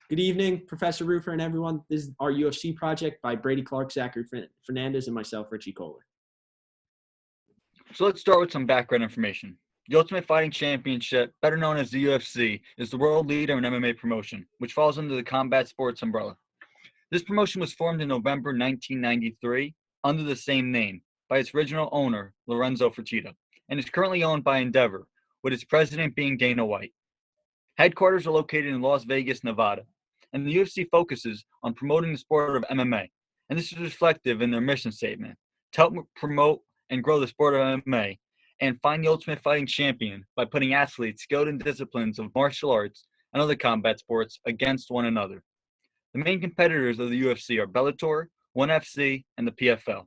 Good evening, Professor Roofer and everyone. This is our UFC project by Brady, Zachary, Fernandez, and myself, Richie Koehler. So let's start with some background information. The Ultimate Fighting Championship, better known as the UFC, is the world leader in MMA promotion, which falls under the combat sports umbrella. This promotion was formed in November 1993 under the same name by its original owner, Lorenzo Fertitta, and is currently owned by Endeavor, with its president being Dana White. Headquarters are located in Las Vegas, Nevada, and the UFC focuses on promoting the sport of MMA, and this is reflective in their mission statement to help promote and grow the sport of MMA and find the ultimate fighting champion by putting athletes skilled in disciplines of martial arts and other combat sports against one another. The main competitors of the UFC are Bellator, ONE FC, and the PFL.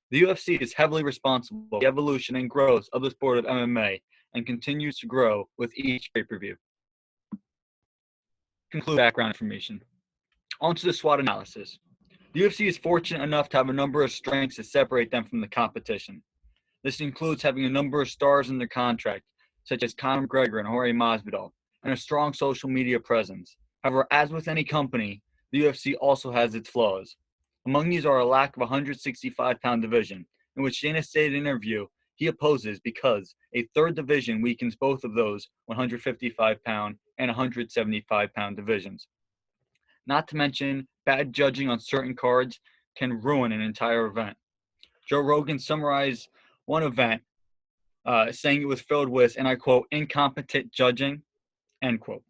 The UFC is heavily responsible for the evolution and growth of the sport of MMA and continues to grow with each pay-per-view. Conclude background information. On to the SWOT analysis. The UFC is fortunate enough to have a number of strengths that separate them from the competition. This includes having a number of stars in their contract, such as Conor McGregor and Jorge Masvidal, and a strong social media presence. However, as with any company, the UFC also has its flaws. Among these are a lack of a 165-pound division, in which Dana stated in an interview he opposes because a third division weakens both of those 155-pound and 175-pound divisions. Not to mention, bad judging on certain cards can ruin an entire event. Joe Rogan summarized one event saying it was filled with, and I quote, incompetent judging, end quote.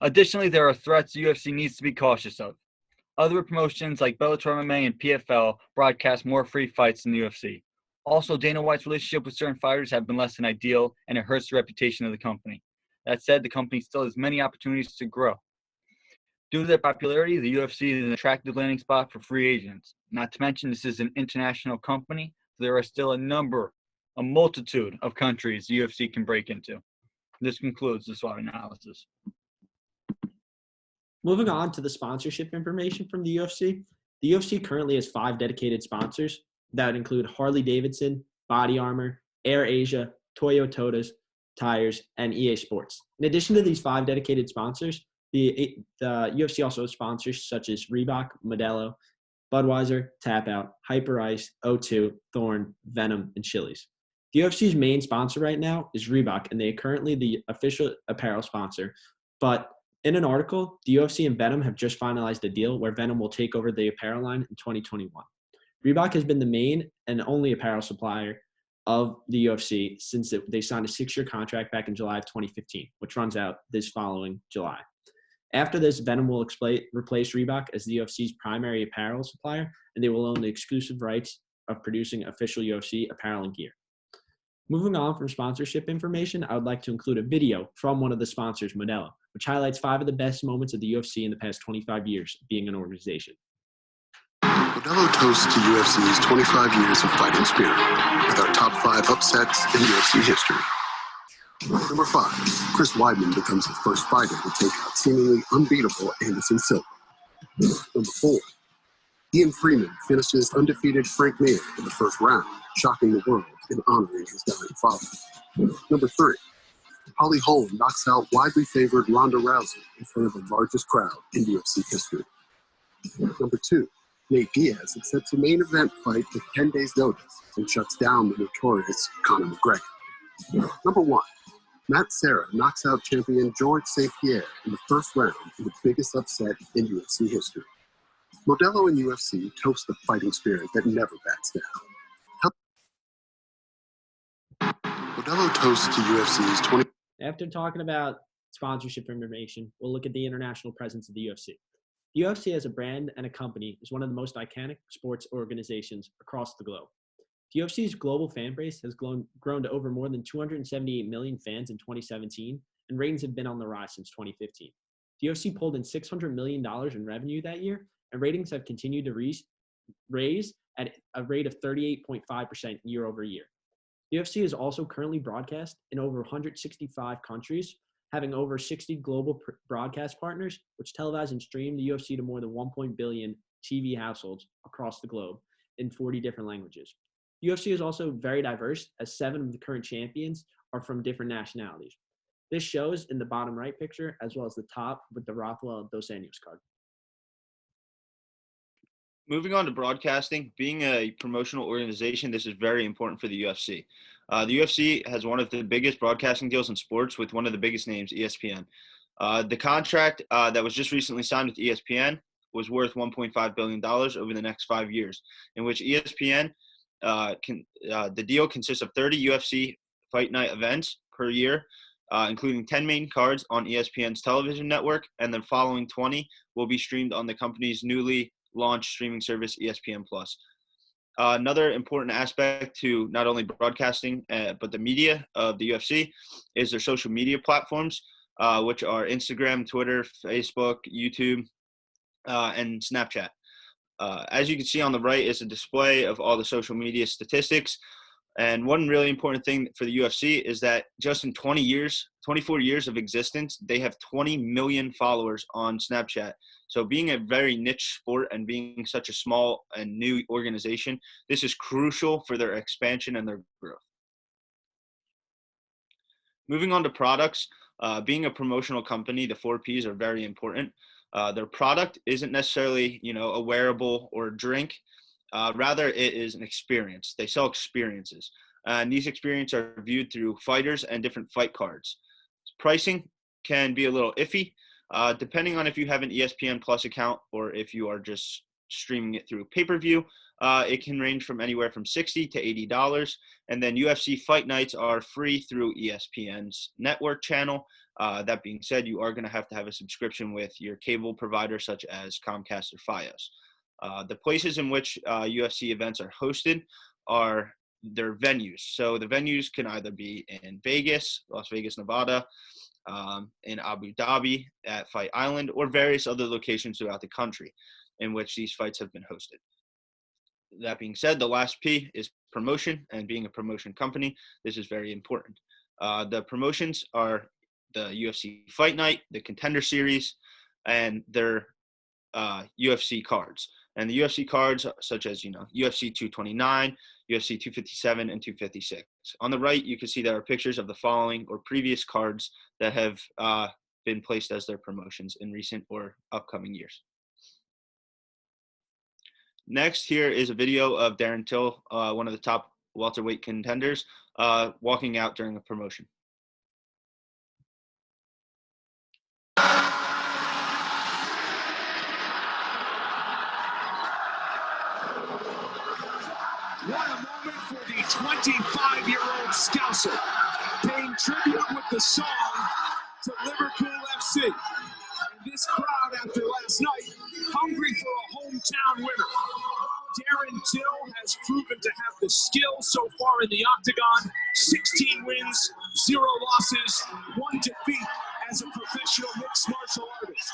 Additionally, there are threats the UFC needs to be cautious of. Other promotions like Bellator MMA and PFL broadcast more free fights than the UFC. Also, Dana White's relationship with certain fighters have been less than ideal, and it hurts the reputation of the company. That said, the company still has many opportunities to grow. Due to their popularity, the UFC is an attractive landing spot for free agents. Not to mention, this is an international company, so there are still a multitude of countries the UFC can break into. This concludes the SWOT analysis. Moving on to the sponsorship information from the UFC. The UFC currently has 5 dedicated sponsors that include Harley-Davidson, Body Armor, AirAsia, Toyota's Tires, and EA Sports. In addition to these 5 dedicated sponsors, the UFC also has sponsors such as Reebok, Modelo, Budweiser, Tap Out, Hyper Ice, O2, Thorn, Venom, and Chili's. The UFC's main sponsor right now is Reebok, and they are currently the official apparel sponsor. But in an article, the UFC and Venom have just finalized a deal where Venom will take over the apparel line in 2021. Reebok has been the main and only apparel supplier of the UFC since they signed a 6-year contract back in July of 2015, which runs out this following July. After this, Venom will replace Reebok as the UFC's primary apparel supplier, and they will own the exclusive rights of producing official UFC apparel and gear. Moving on from sponsorship information, I would like to include a video from one of the sponsors, Modelo, which highlights 5 of the best moments of the UFC in the past 25 years being an organization. Modelo toasts to UFC's 25 years of fighting spirit with our top 5 upsets in UFC history. Number 5, Chris Weidman becomes the first fighter to take out seemingly unbeatable Anderson Silva. Number 4, Ian Freeman finishes undefeated Frank Mir in the first round, shocking the world and honoring his dying father. Number 3, Holly Holm knocks out widely favored Ronda Rousey in front of the largest crowd in UFC history. Number 2, Nate Diaz accepts a main event fight with 10 days' notice and shuts down the notorious Conor McGregor. Number 1, Matt Serra knocks out champion George St. Pierre in the first round in the biggest upset in UFC history. Modelo and UFC toast the fighting spirit that never backs down. Modelo toasts to UFC's 20. After talking about sponsorship information, we'll look at the international presence of the UFC. The UFC as a brand and a company is one of the most iconic sports organizations across the globe. The UFC's global fan base has grown to over more than 278 million fans in 2017, and ratings have been on the rise since 2015. The UFC pulled in $600 million in revenue that year, and ratings have continued to raise at a rate of 38.5% year over year. The UFC is also currently broadcast in over 165 countries, having over 60 global broadcast partners, which televise and stream the UFC to more than 1 billion TV households across the globe in 40 different languages. UFC is also very diverse, as 7 of the current champions are from different nationalities. This shows in the bottom right picture as well as the top with the Rothwell Dos Anjos card. Moving on to broadcasting, being a promotional organization, this is very important for the UFC. The UFC has one of the biggest broadcasting deals in sports with one of the biggest names, ESPN. The contract that was just recently signed with ESPN was worth $1.5 billion over the next 5 years, in which ESPN, the deal consists of 30 UFC Fight Night events per year, including 10 main cards on ESPN's television network, and the following 20 will be streamed on the company's newly launched streaming service, ESPN+. Another important aspect to not only broadcasting, but the media of the UFC is their social media platforms, which are Instagram, Twitter, Facebook, YouTube, and Snapchat. As you can see on the right is a display of all the social media statistics. And one really important thing for the UFC is that just in 24 years of existence, they have 20 million followers on Snapchat. So being a very niche sport and being such a small and new organization, this is crucial for their expansion and their growth. Moving on to products, being a promotional company, the 4 Ps are very important. Their product isn't necessarily, a wearable or a drink. Rather, it is an experience. They sell experiences. And these experiences are viewed through fighters and different fight cards. Pricing can be a little iffy, depending on if you have an ESPN Plus account or if you are just streaming it through pay-per-view. It can range from anywhere from $60 to $80. And then UFC Fight Nights are free through ESPN's network channel. That being said, you are going to have a subscription with your cable provider such as Comcast or Fios. The places in which UFC events are hosted are their venues. So the venues can either be in Vegas, Las Vegas, Nevada, in Abu Dhabi at Fight Island, or various other locations throughout the country in which these fights have been hosted. That being said, the last P is promotion, and being a promotion company, this is very important. The promotions are the UFC Fight Night, the Contender Series, and their UFC cards. And the UFC cards, such as, UFC 229, UFC 257, and 256. On the right, you can see there are pictures of the following or previous cards that have been placed as their promotions in recent or upcoming years. Next, here is a video of Darren Till, one of the top welterweight contenders, walking out during a promotion. What a moment for the 25-year-old Scouser, paying tribute with the song to Liverpool FC. And this crowd, after last night, hungry for a hometown winner. Darren Till has proven to have the skill so far in the octagon. 16 wins, 0 losses, 1 defeat as a professional mixed martial artist.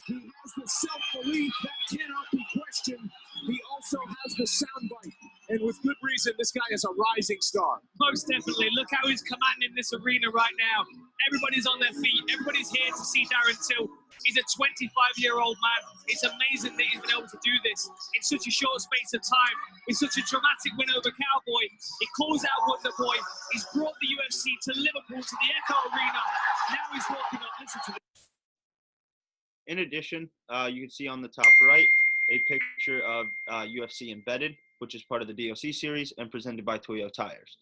He has the self-belief that cannot be questioned. He also has the soundbite, and with good reason, this guy is a rising star. Most definitely. Look how he's commanding this arena right now. Everybody's on their feet. Everybody's here to see Darren Till. He's a 25-year-old man. It's amazing that he's been able to do this in such a short space of time, with such a dramatic win over Cowboy. He calls out Wonder Boy. He's brought the UFC to Liverpool, to the Echo Arena. Now he's walking up. Listen to this. In addition, you can see on the top right a picture of UFC Embedded, which is part of the DLC series and presented by Toyo Tires.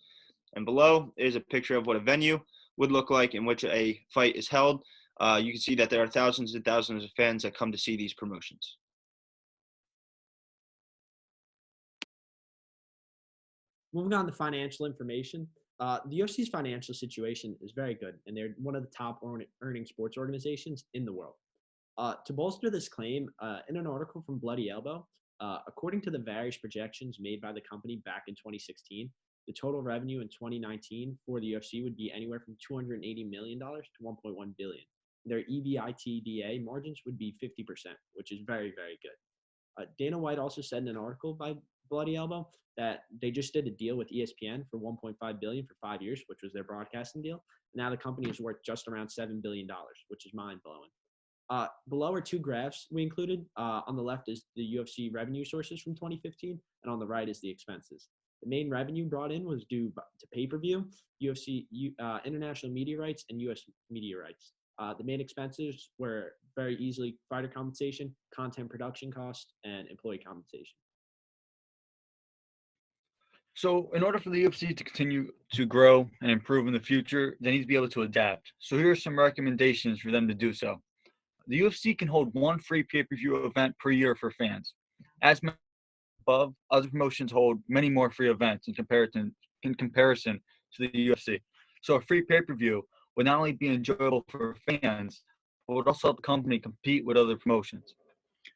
And below is a picture of what a venue would look like in which a fight is held. You can see that there are thousands and thousands of fans that come to see these promotions. Moving on to financial information, the UFC's financial situation is very good, and they're one of the top earning sports organizations in the world. To bolster this claim, in an article from Bloody Elbow, according to the various projections made by the company back in 2016, the total revenue in 2019 for the UFC would be anywhere from $280 million to $1.1 billion. Their EBITDA margins would be 50%, which is very, very good. Dana White also said in an article by Bloody Elbow that they just did a deal with ESPN for $1.5 billion for 5 years, which was their broadcasting deal. Now the company is worth just around $7 billion, which is mind-blowing. Below are 2 graphs we included. On the left is the UFC revenue sources from 2015, and on the right is the expenses. The main revenue brought in was due to pay-per-view, UFC, international media rights, and U.S. media rights. The main expenses were very easily fighter compensation, content production costs, and employee compensation. So, in order for the UFC to continue to grow and improve in the future, they need to be able to adapt. So, here are some recommendations for them to do so. The UFC can hold one free pay-per-view event per year for fans. As mentioned above, other promotions hold many more free events in comparison to the UFC. So, a free pay-per-view would not only be enjoyable for fans, but would also help the company compete with other promotions.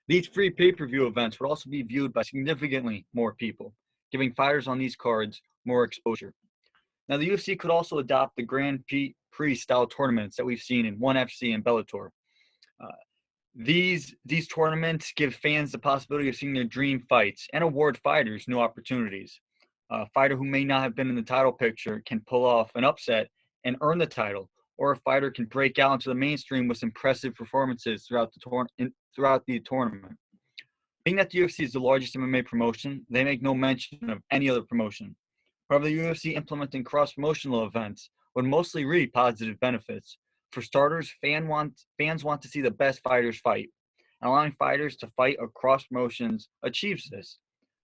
These free pay-per-view events would also be viewed by significantly more people, giving fighters on these cards more exposure. Now, the UFC could also adopt the Grand Prix style tournaments that we've seen in ONE FC and Bellator. These tournaments give fans the possibility of seeing their dream fights and award fighters new opportunities. A fighter who may not have been in the title picture can pull off an upset and earn the title, or a fighter can break out into the mainstream with impressive performances throughout the tournament. Being that the UFC is the largest MMA promotion, they make no mention of any other promotion. However, the UFC implementing cross-promotional events would mostly reap positive benefits. For starters, fans want to see the best fighters fight, and allowing fighters to fight across promotions achieves this.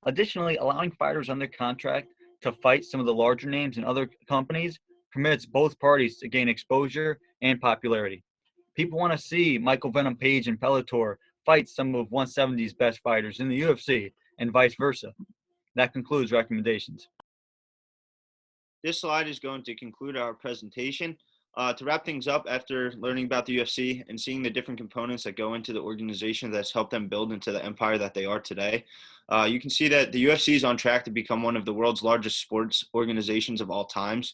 Additionally, allowing fighters under contract to fight some of the larger names in other companies permits both parties to gain exposure and popularity. People want to see Michael Venom Page and Bellator fight some of 170's best fighters in the UFC, and vice versa. That concludes recommendations. This slide is going to conclude our presentation. To wrap things up, after learning about the UFC and seeing the different components that go into the organization that's helped them build into the empire that they are today, you can see that the UFC is on track to become one of the world's largest sports organizations of all times.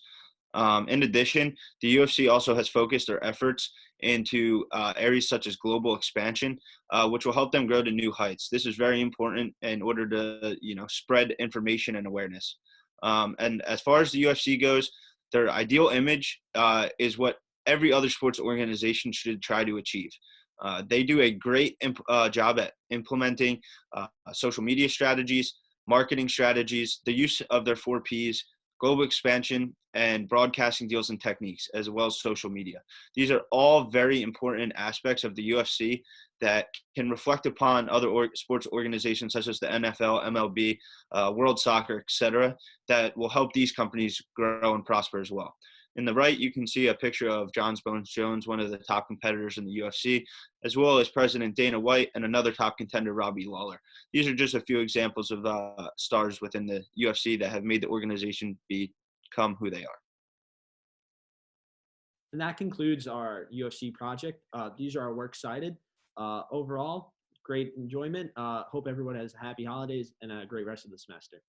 In addition, the UFC also has focused their efforts into areas such as global expansion, which will help them grow to new heights. This is very important in order to, spread information and awareness. And as far as the UFC goes, their ideal image is what every other sports organization should try to achieve. They do a great job at implementing social media strategies, marketing strategies, the use of their 4Ps, global expansion, and broadcasting deals and techniques, as well as social media. These are all very important aspects of the UFC that can reflect upon other sports organizations such as the NFL, MLB, World Soccer, etc., that will help these companies grow and prosper as well. In the right, you can see a picture of John Bones Jones, one of the top competitors in the UFC, as well as President Dana White and another top contender, Robbie Lawler. These are just a few examples of stars within the UFC that have made the organization become who they are. And that concludes our UFC project. These are our works cited. Overall, great enjoyment. Hope everyone has happy holidays and a great rest of the semester.